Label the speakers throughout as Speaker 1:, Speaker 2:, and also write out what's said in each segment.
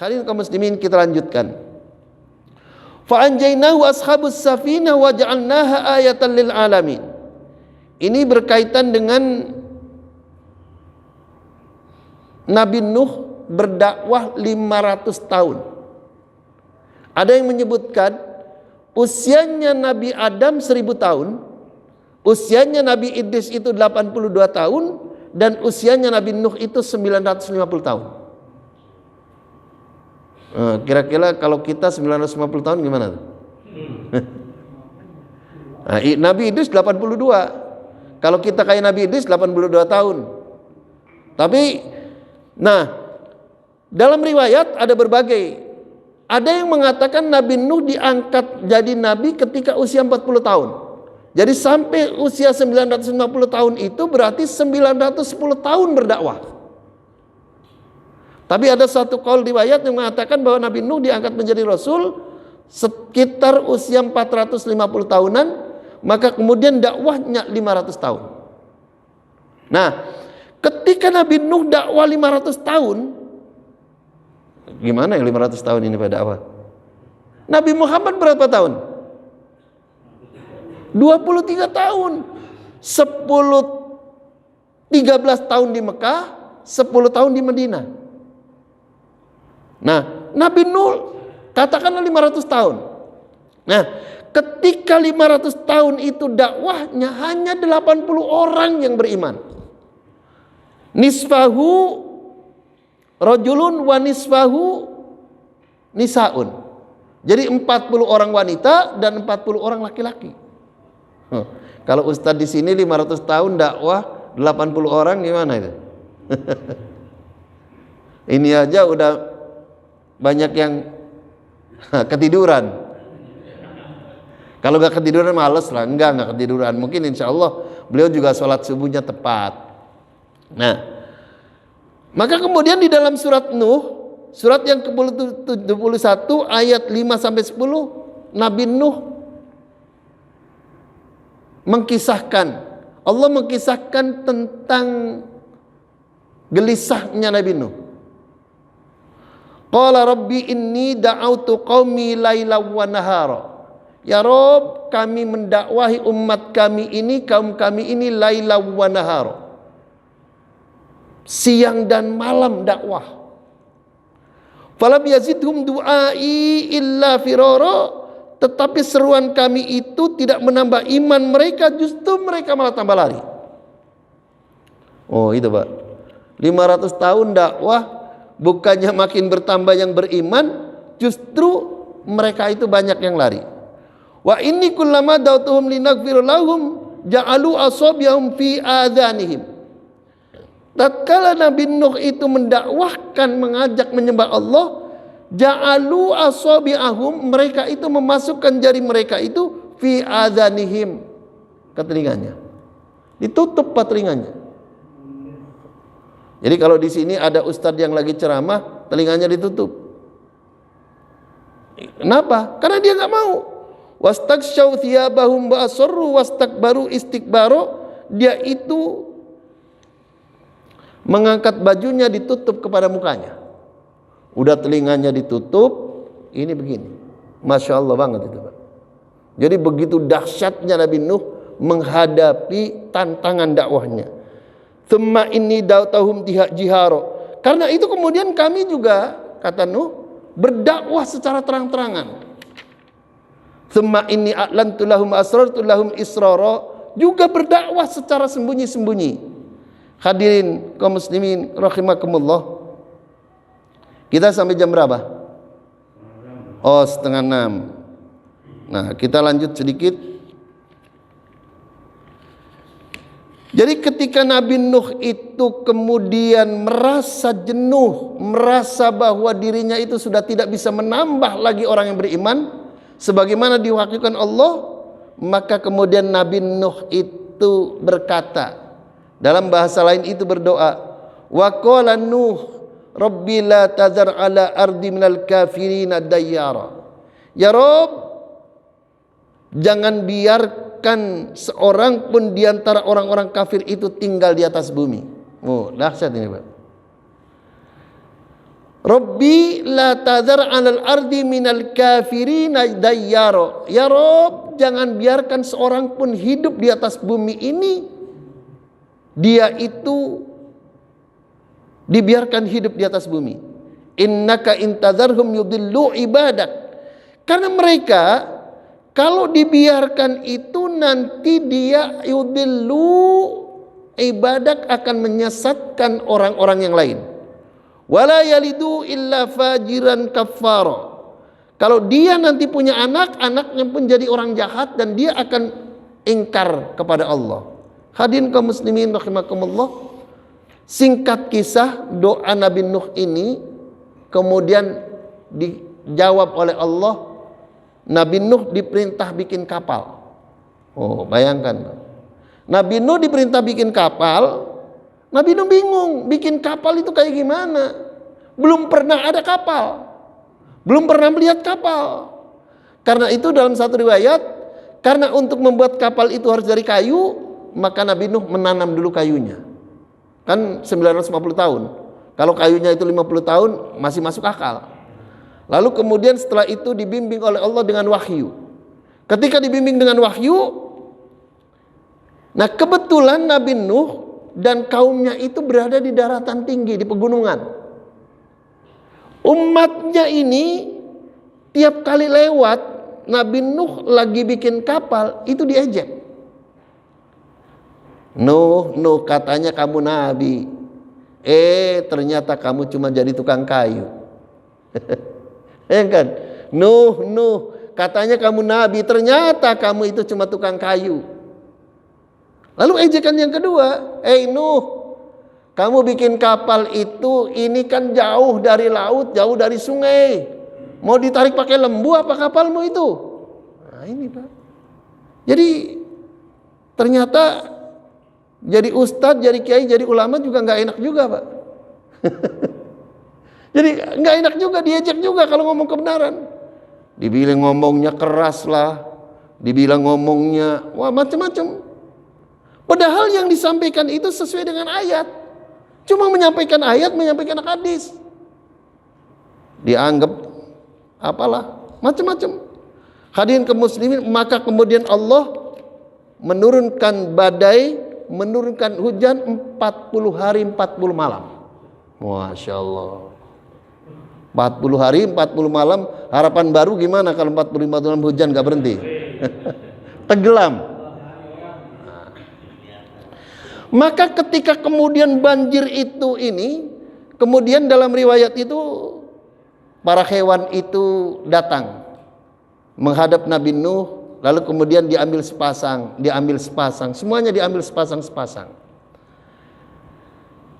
Speaker 1: Hadirin kaum muslimin, kita lanjutkan. Fa anjaynahu ashabus safinah wa ja'alnaha ayatan lil alamin. Ini berkaitan dengan Nabi Nuh berdakwah 500 tahun. Ada yang menyebutkan usianya Nabi Adam 1000 tahun, usianya Nabi Idris itu 82 tahun, dan usianya Nabi Nuh itu 950 tahun. Kira-kira kalau kita 950 tahun gimana? Nah, Nabi Idris 82. Kalau kita kayak Nabi Idris 82 tahun. Tapi dalam riwayat ada berbagai. Ada yang mengatakan Nabi Nuh diangkat jadi nabi ketika usia 40 tahun. Jadi sampai usia 950 tahun itu berarti 910 tahun berdakwah. Tapi ada satu kaul riwayat yang mengatakan bahwa Nabi Nuh diangkat menjadi Rasul sekitar usia 450 tahunan, maka kemudian dakwahnya 500 tahun. Nah, ketika Nabi Nuh dakwah 500 tahun, gimana ya 500 tahun ini pada dakwah? Nabi Muhammad berapa tahun? 23 tahun. 13 tahun di Mekah, 10 tahun di Madinah. Nah, Nabi Nuh katakanlah 500 tahun. Nah, ketika 500 tahun itu dakwahnya hanya 80 orang yang beriman. Nisfahu rajulun wa nisfahu nisaun. Jadi 40 orang wanita dan 40 orang laki-laki. Kalau ustadz di sini 500 tahun dakwah 80 orang gimana itu? Ini aja udah banyak yang ketiduran. Kalau nggak ketiduran males lah, nggak ketiduran. Mungkin insya Allah beliau juga sholat subuhnya tepat. Nah, maka kemudian di dalam surat Nuh, surat yang ke-71 ayat 5-10, Nabi Nuh Allah mengkisahkan tentang gelisahnya Nabi Nuh. Qala rabbi inni da'autu qaumi laila wa nahara. Ya Rob, kami mendakwahi umat kami ini, kaum kami ini laila wa nahara. Siang dan malam dakwah. Falam yazidhum du'ai illa firara. Tetapi seruan kami itu tidak menambah iman mereka, justru mereka malah tambah lari. Oh itu Pak, 500 tahun dakwah, bukannya makin bertambah yang beriman, justru mereka itu banyak yang lari. Wa inni kullama da'utuhum linaghfir lahum ja'alu asabyahum fi adhanihim. Tatkala Nabi Nuh itu mendakwahkan, mengajak menyembah Allah, ja'alu asabi'ahum, mereka itu memasukkan jari mereka itu fi adhanihim, ke telinganya. Ditutup telinganya. Jadi kalau di sini ada ustadz yang lagi ceramah, telinganya ditutup. Kenapa? Karena dia nggak mau. Wastaghshaw thiyabahum wa asarru wastakbaru istikbaro. Dia itu mengangkat bajunya, ditutup kepada mukanya. Udah telinganya ditutup, ini begini. Masya Allah banget itu Pak. Jadi begitu dahsyatnya Nabi Nuh menghadapi tantangan dakwahnya. Thumma inni da'utahum jiharo. Karena itu kemudian kami juga, kata Nuh, berdakwah secara terang-terangan. Thumma inni a'lantu lahum asrartu lahum israra. Juga berdakwah secara sembunyi-sembunyi. Hadirin kaum muslimin rahimakumullah. Kita sampai jam berapa? Oh, 5:30. Nah, kita lanjut sedikit. Jadi ketika Nabi Nuh itu kemudian merasa jenuh, merasa bahwa dirinya itu sudah tidak bisa menambah lagi orang yang beriman sebagaimana diwakilkan Allah, maka kemudian Nabi Nuh itu berkata, dalam bahasa lain itu berdoa, wa qala Nuh rabbi la tazar ala ardi minal kafirina dayyara. Ya Rob, jangan biarkan seorang pun di antara orang-orang kafir itu tinggal di atas bumi. Oh, dahsyat ini Pak. Rabbi la tadhar 'alal ardi minal kafirina dayyara. Ya Rob, jangan biarkan seorang pun hidup di atas bumi ini dia itu dibiarkan hidup di atas bumi. Innaka intadharhum yudillu ibadak. Karena mereka kalau dibiarkan itu nanti dia yudillu ibadak, akan menyesatkan orang-orang yang lain. Wala yalidu illa fajiran kafara. Kalau dia nanti punya anak, anaknya pun jadi orang jahat dan dia akan ingkar kepada Allah. Hadirin kaum muslimin rahimakumullah. Singkat kisah, doa Nabi Nuh ini kemudian dijawab oleh Allah. Nabi Nuh diperintah bikin kapal. Oh, bayangkan. Nabi Nuh diperintah bikin kapal. Nabi Nuh bingung, bikin kapal itu kayak gimana? Belum pernah ada kapal. Belum pernah melihat kapal. Karena itu dalam satu riwayat, karena untuk membuat kapal itu harus dari kayu, maka Nabi Nuh menanam dulu kayunya. Kan 950 tahun. Kalau kayunya itu 50 tahun masih masuk akal. Lalu kemudian setelah itu dibimbing oleh Allah dengan wahyu. Ketika dibimbing dengan wahyu, nah kebetulan Nabi Nuh dan kaumnya itu berada di daratan tinggi, di pegunungan. Umatnya ini tiap kali lewat Nabi Nuh lagi bikin kapal, itu diejek. Nuh, katanya kamu nabi. Ternyata kamu cuma jadi tukang kayu. Ya kan? Nuh, katanya kamu nabi, ternyata kamu itu cuma tukang kayu. Lalu ejekan yang kedua, Nuh, kamu bikin kapal itu, ini kan jauh dari laut, jauh dari sungai. Mau ditarik pakai lembu apa kapalmu itu? Nah ini Pak. Jadi ternyata jadi ustadz, jadi kiai, jadi ulama juga nggak enak juga Pak. Jadi nggak enak juga, diejek juga kalau ngomong kebenaran. Dibilang ngomongnya keras lah, dibilang ngomongnya wah macam-macam. Padahal yang disampaikan itu sesuai dengan ayat. Cuma menyampaikan ayat, menyampaikan hadis. Dianggap apalah, macam-macam. Hadirin kaum muslimin, maka kemudian Allah menurunkan badai, menurunkan hujan 40 hari 40 malam. Masya Allah. 40 hari 40 malam, harapan baru gimana kalau 45 malam hujan gak berhenti? Tenggelam. Maka ketika kemudian banjir itu ini, kemudian dalam riwayat itu para hewan itu datang menghadap Nabi Nuh, lalu kemudian diambil sepasang, semuanya diambil sepasang.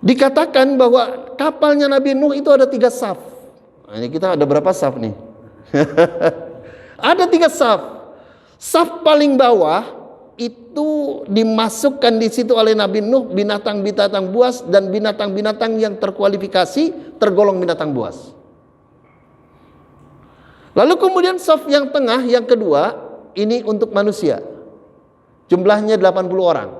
Speaker 1: Dikatakan bahwa kapalnya Nabi Nuh itu ada 3 saf. Nah, ini kita ada berapa saf nih? Ada 3 saf. Saf paling bawah itu dimasukkan di situ oleh Nabi Nuh binatang-binatang buas dan binatang-binatang yang terkualifikasi tergolong binatang buas. Lalu kemudian saf yang tengah, yang kedua, ini untuk manusia. Jumlahnya 80 orang.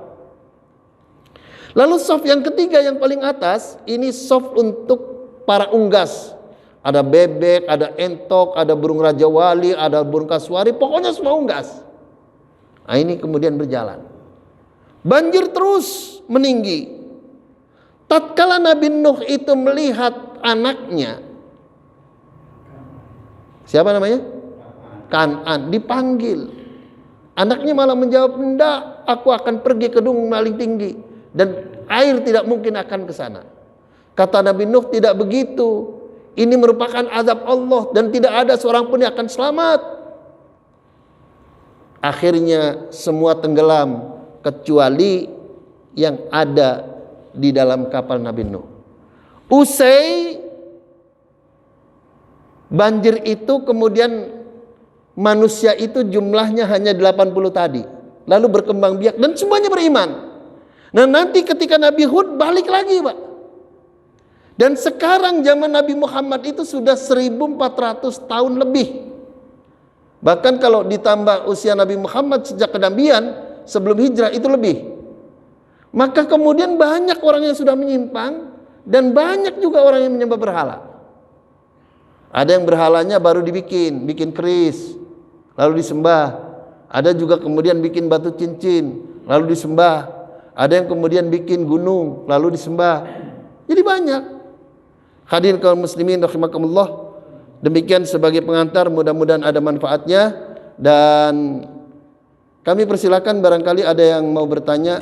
Speaker 1: Lalu saf yang ketiga yang paling atas, ini saf untuk para unggas. Ada bebek, ada entok, ada burung raja wali, ada burung kasuari, pokoknya semua unggas. Nah ini kemudian berjalan. Banjir terus meninggi. Tatkala Nabi Nuh itu melihat anaknya, siapa namanya? Kan'an, dipanggil. Anaknya malah menjawab, "Enggak, aku akan pergi ke gunung paling tinggi dan air tidak mungkin akan ke sana." Kata Nabi Nuh, "Tidak begitu. Ini merupakan azab Allah dan tidak ada seorang pun yang akan selamat." Akhirnya semua tenggelam kecuali yang ada di dalam kapal Nabi Nuh. Usai banjir itu kemudian manusia itu jumlahnya hanya 80 tadi. Lalu berkembang biak dan semuanya beriman. Nah nanti ketika Nabi Hud balik lagi Pak. Dan sekarang zaman Nabi Muhammad itu sudah 1400 tahun lebih. Bahkan kalau ditambah usia Nabi Muhammad sejak kenabian sebelum hijrah itu lebih. Maka kemudian banyak orang yang sudah menyimpang dan banyak juga orang yang menyembah berhala. Ada yang berhalanya baru bikin keris, lalu disembah. Ada juga kemudian bikin batu cincin, lalu disembah. Ada yang kemudian bikin gunung, lalu disembah. Jadi banyak. Hadirin kaum muslimin rahimakumullah. Demikian sebagai pengantar, mudah-mudahan ada manfaatnya. Dan kami persilakan barangkali ada yang mau bertanya.